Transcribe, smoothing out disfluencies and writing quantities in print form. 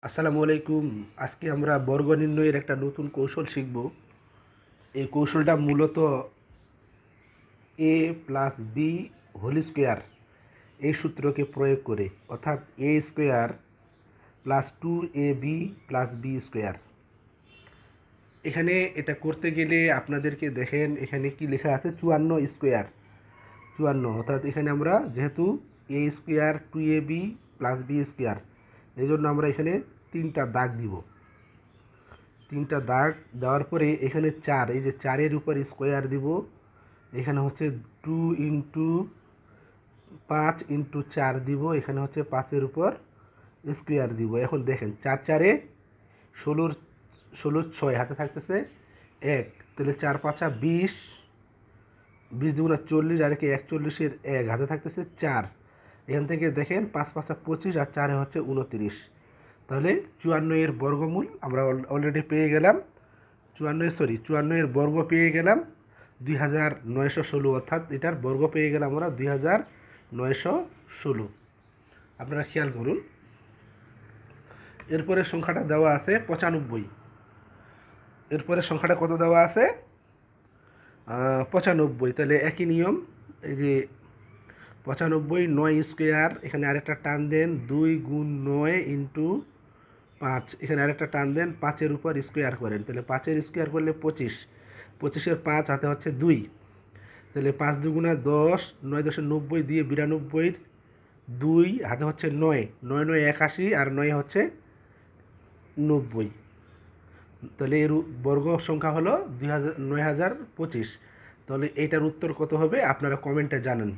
আসসালামু আলাইকুম। আজকে আমরা বর্গ নির্ণয়ের একটা নতুন কৌশল শিখব। এই কৌশলটা মূলত A plus B whole square এই সূত্রকে প্রয়োগ করে, অর্থাৎ A square plus 2ab plus B square. এখানে এটা করতে গেলে আপনাদেরকে দেখেন এখানে কি লেখা আছে, 54 স্কোয়ার। 54, অর্থাৎ এখানে আমরা যেহেতু A square 2ab plus B square, এই জন্য আমরা এখানে 3টা দাগ দিব। 3টা দাগ দেওয়ার পরে এখানে 4, এই যে 4-এর উপর স্কোয়ার দিব। এখানে হচ্ছে 2 ইন্টু 5 ইন্টু 4 দিব। এখানে হচ্ছে 5-এর উপর স্কোয়ার দিব। এখন দেখেন 4 4-এ 16, 16 6 হাতে থাকতেছে 1, তাহলে 4 5 20, 20 দুগুণা 40, আর কি 41-এর 1 হাতে থাকতেছে 4। এখান থেকে দেখেন 5 5 25 আর 4 হচ্ছে 29। তাহলে 54-এর বর্গমূল আমরা অলরেডি পেয়ে গেলাম। 54-এর বর্গ পেয়ে গেলাম 2916, অর্থাৎ এটার বর্গ পেয়ে গেলাম আমরা 2916। আপনারা খেয়াল করুন, এরপরে সংখ্যাটা দেওয়া আছে 95। এরপরে সংখ্যাটা কত দেওয়া আছে? 95। তাহলে একই নিয়ম, এই যে 95 9 স্কোয়ার, এখানে আরেকটা টান দেন 2 গুণ 9 ইন্টু 5, এখানে আরেকটা টান দেন 5-এর উপর স্কোয়ার করেন, তাহলে 5-এর স্কোয়ার করলে 25, 25-এর 5 হাতে হচ্ছে 2, তাহলে 5 দুগুণা 10, 9 10 90, দিয়ে 92, 2 হাতে হচ্ছে 9, 9 9 81, আর 9 হচ্ছে 90। তাহলে এর বর্গ সংখ্যা হলো 9025। তাহলে এইটার উত্তর কত হবে আপনারা কমেন্টে জানান।